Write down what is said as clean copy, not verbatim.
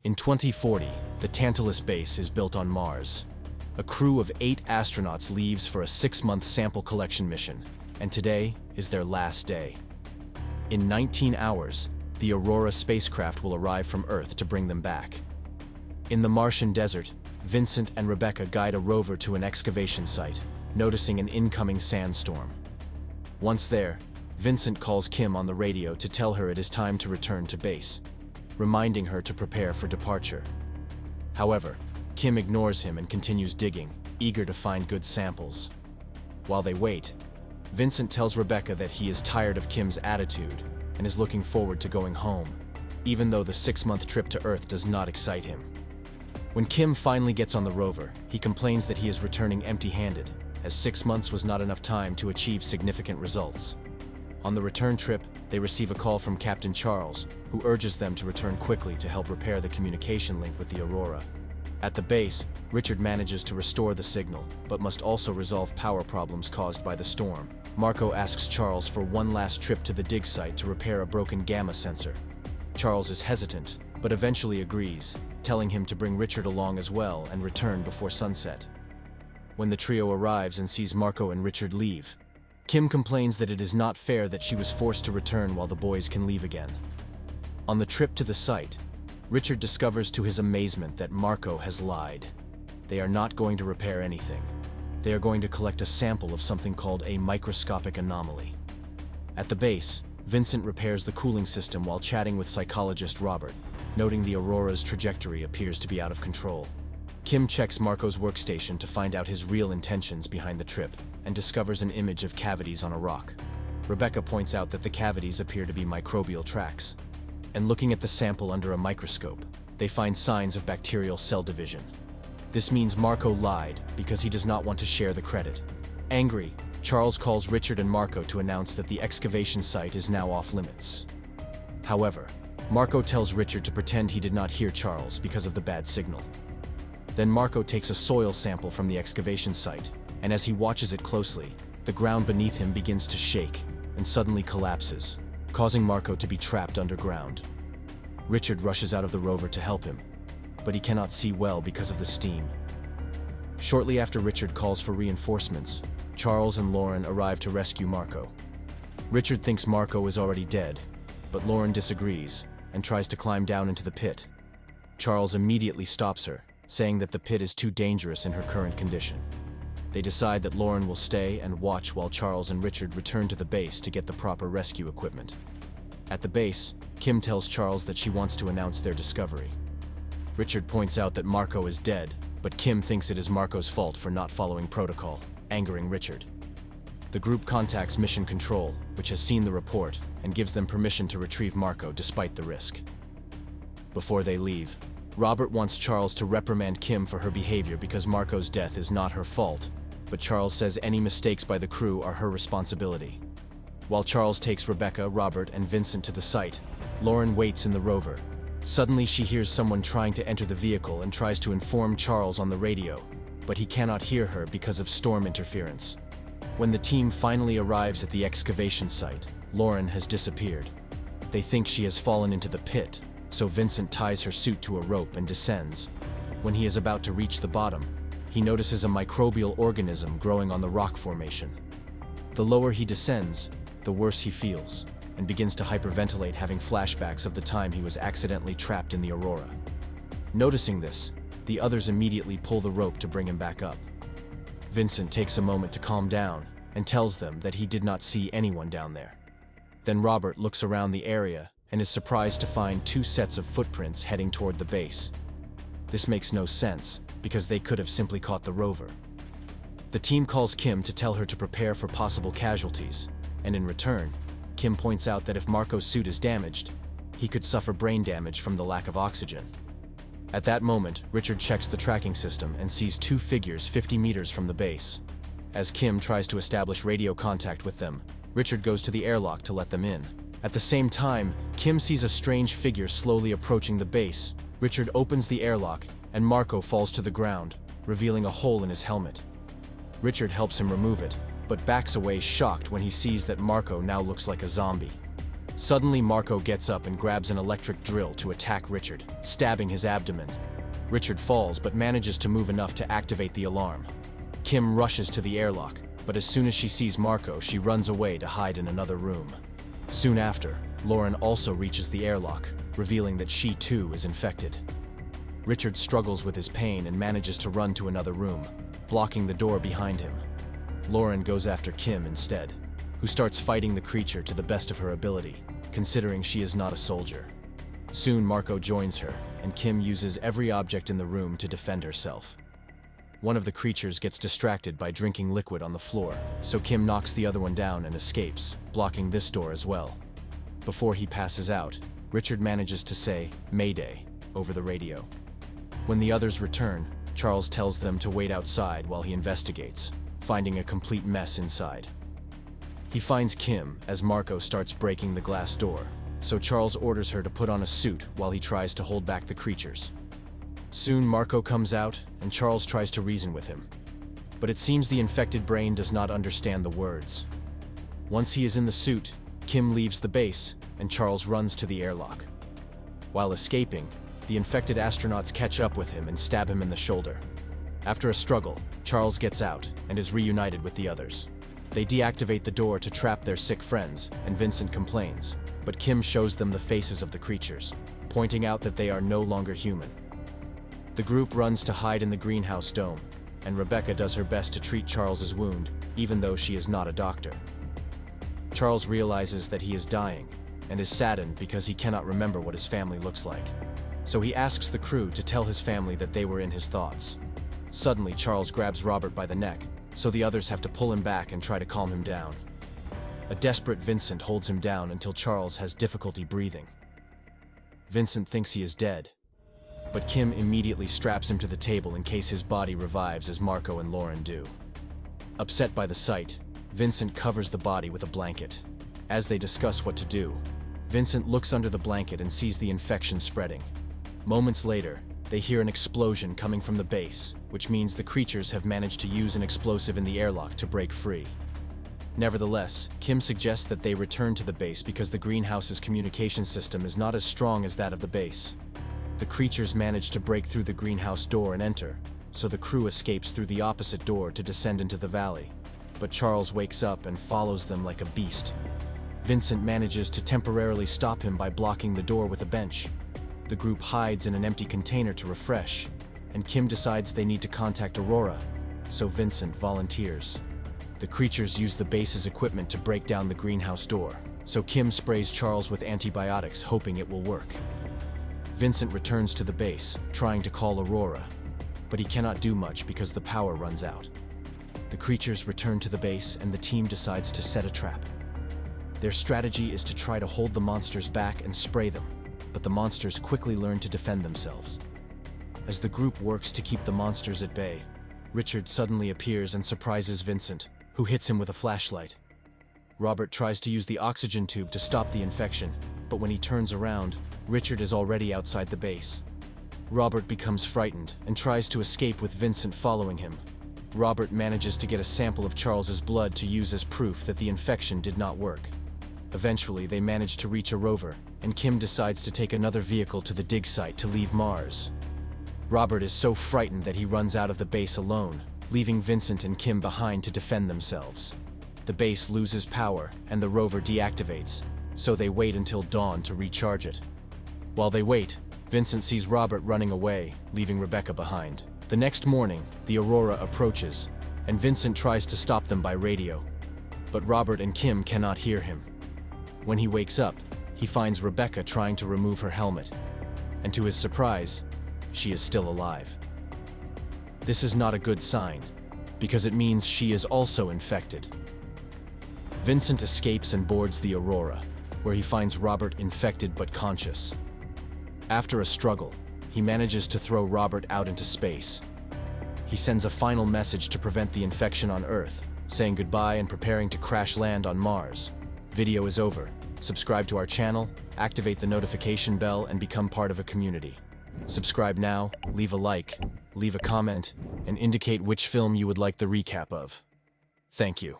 In 2040, the Tantalus base is built on Mars. A crew of 8 astronauts leaves for a 6-month sample collection mission, and today is their last day. In 19 hours, the Aurora spacecraft will arrive from Earth to bring them back. In the Martian desert, Vincent and Rebecca guide a rover to an excavation site, noticing an incoming sandstorm. Once there, Vincent calls Kim on the radio to tell her it is time to return to base, reminding her to prepare for departure. However, Kim ignores him and continues digging, eager to find good samples. While they wait, Vincent tells Rebecca that he is tired of Kim's attitude and is looking forward to going home, even though the 6-month trip to Earth does not excite him. When Kim finally gets on the rover, he complains that he is returning empty-handed, as 6 months was not enough time to achieve significant results. On the return trip, they receive a call from Captain Charles, who urges them to return quickly to help repair the communication link with the Aurora. At the base, Richard manages to restore the signal, but must also resolve power problems caused by the storm. Marko asks Charles for one last trip to the dig site to repair a broken gamma sensor. Charles is hesitant, but eventually agrees, telling him to bring Richard along as well and return before sunset. When the trio arrives and sees Marko and Richard leave, Kim complains that it is not fair that she was forced to return while the boys can leave again. On the trip to the site, Richard discovers to his amazement that Marko has lied. They are not going to repair anything. They are going to collect a sample of something called a microscopic anomaly. At the base, Vincent repairs the cooling system while chatting with psychologist Robert, noting the Aurora's trajectory appears to be out of control. Kim checks Marko's workstation to find out his real intentions behind the trip and discovers an image of cavities on a rock. Rebecca points out that the cavities appear to be microbial tracks. And looking at the sample under a microscope, they find signs of bacterial cell division. This means Marko lied because he does not want to share the credit. Angry, Charles calls Richard and Marko to announce that the excavation site is now off limits. However, Marko tells Richard to pretend he did not hear Charles because of the bad signal. Then Marko takes a soil sample from the excavation site, and as he watches it closely, the ground beneath him begins to shake and suddenly collapses, causing Marko to be trapped underground. Richard rushes out of the rover to help him, but he cannot see well because of the steam. Shortly after Richard calls for reinforcements, Charles and Lauren arrive to rescue Marko. Richard thinks Marko is already dead, but Lauren disagrees and tries to climb down into the pit. Charles immediately stops her, saying that the pit is too dangerous in her current condition. They decide that Lauren will stay and watch while Charles and Richard return to the base to get the proper rescue equipment. At the base, Kim tells Charles that she wants to announce their discovery. Richard points out that Marko is dead, but Kim thinks it is Marko's fault for not following protocol, angering Richard. The group contacts Mission Control, which has seen the report, and gives them permission to retrieve Marko despite the risk. Before they leave, Robert wants Charles to reprimand Kim for her behavior because Marko's death is not her fault, but Charles says any mistakes by the crew are her responsibility. While Charles takes Rebecca, Robert, and Vincent to the site, Lauren waits in the rover. Suddenly she hears someone trying to enter the vehicle and tries to inform Charles on the radio, but he cannot hear her because of storm interference. When the team finally arrives at the excavation site, Lauren has disappeared. They think she has fallen into the pit, so Vincent ties her suit to a rope and descends. When he is about to reach the bottom, he notices a microbial organism growing on the rock formation. The lower he descends, the worse he feels, and begins to hyperventilate, having flashbacks of the time he was accidentally trapped in the Aurora. Noticing this, the others immediately pull the rope to bring him back up. Vincent takes a moment to calm down and tells them that he did not see anyone down there. Then Robert looks around the area and is surprised to find 2 sets of footprints heading toward the base. This makes no sense, because they could have simply caught the rover. The team calls Kim to tell her to prepare for possible casualties, and in return, Kim points out that if Marko's suit is damaged, he could suffer brain damage from the lack of oxygen. At that moment, Richard checks the tracking system and sees 2 figures 50 meters from the base. As Kim tries to establish radio contact with them, Richard goes to the airlock to let them in. At the same time, Kim sees a strange figure slowly approaching the base. Richard opens the airlock, and Marko falls to the ground, revealing a hole in his helmet. Richard helps him remove it, but backs away shocked when he sees that Marko now looks like a zombie. Suddenly, Marko gets up and grabs an electric drill to attack Richard, stabbing his abdomen. Richard falls but manages to move enough to activate the alarm. Kim rushes to the airlock, but as soon as she sees Marko, she runs away to hide in another room. Soon after, Lauren also reaches the airlock, revealing that she too is infected. Richard struggles with his pain and manages to run to another room, blocking the door behind him. Lauren goes after Kim instead, who starts fighting the creature to the best of her ability, considering she is not a soldier. Soon Marko joins her, and Kim uses every object in the room to defend herself. One of the creatures gets distracted by drinking liquid on the floor, so Kim knocks the other one down and escapes, blocking this door as well. Before he passes out, Richard manages to say, "Mayday," over the radio. When the others return, Charles tells them to wait outside while he investigates, finding a complete mess inside. He finds Kim as Marko starts breaking the glass door, so Charles orders her to put on a suit while he tries to hold back the creatures. Soon Marko comes out, and Charles tries to reason with him. But it seems the infected brain does not understand the words. Once he is in the suit, Kim leaves the base, and Charles runs to the airlock. While escaping, the infected astronauts catch up with him and stab him in the shoulder. After a struggle, Charles gets out and is reunited with the others. They deactivate the door to trap their sick friends, and Vincent complains, but Kim shows them the faces of the creatures, pointing out that they are no longer human. The group runs to hide in the greenhouse dome, and Rebecca does her best to treat Charles's wound, even though she is not a doctor. Charles realizes that he is dying, and is saddened because he cannot remember what his family looks like. So he asks the crew to tell his family that they were in his thoughts. Suddenly, Charles grabs Robert by the neck, so the others have to pull him back and try to calm him down. A desperate Vincent holds him down until Charles has difficulty breathing. Vincent thinks he is dead, but Kim immediately straps him to the table in case his body revives as Marko and Lauren do. Upset by the sight, Vincent covers the body with a blanket. As they discuss what to do, Vincent looks under the blanket and sees the infection spreading. Moments later, they hear an explosion coming from the base, which means the creatures have managed to use an explosive in the airlock to break free. Nevertheless, Kim suggests that they return to the base because the greenhouse's communication system is not as strong as that of the base. The creatures manage to break through the greenhouse door and enter, so the crew escapes through the opposite door to descend into the valley. But Charles wakes up and follows them like a beast. Vincent manages to temporarily stop him by blocking the door with a bench. The group hides in an empty container to refresh, and Kim decides they need to contact Aurora, so Vincent volunteers. The creatures use the base's equipment to break down the greenhouse door, so Kim sprays Charles with antibiotics, hoping it will work. Vincent returns to the base, trying to call Aurora, but he cannot do much because the power runs out. The creatures return to the base, and the team decides to set a trap. Their strategy is to try to hold the monsters back and spray them, but the monsters quickly learn to defend themselves. As the group works to keep the monsters at bay, Richard suddenly appears and surprises Vincent, who hits him with a flashlight. Robert tries to use the oxygen tube to stop the infection, but when he turns around, Richard is already outside the base. Robert becomes frightened and tries to escape with Vincent following him. Robert manages to get a sample of Charles's blood to use as proof that the infection did not work. Eventually, they manage to reach a rover, and Kim decides to take another vehicle to the dig site to leave Mars. Robert is so frightened that he runs out of the base alone, leaving Vincent and Kim behind to defend themselves. The base loses power, and the rover deactivates, so they wait until dawn to recharge it. While they wait, Vincent sees Robert running away, leaving Rebecca behind. The next morning, the Aurora approaches, and Vincent tries to stop them by radio. But Robert and Kim cannot hear him. When he wakes up, he finds Rebecca trying to remove her helmet, and to his surprise, she is still alive. This is not a good sign, because it means she is also infected. Vincent escapes and boards the Aurora, where he finds Robert infected but conscious. After a struggle, he manages to throw Robert out into space. He sends a final message to prevent the infection on Earth, saying goodbye and preparing to crash land on Mars. Video is over. Subscribe to our channel, activate the notification bell, and become part of a community. Subscribe now, leave a like, leave a comment, and indicate which film you would like the recap of. Thank you.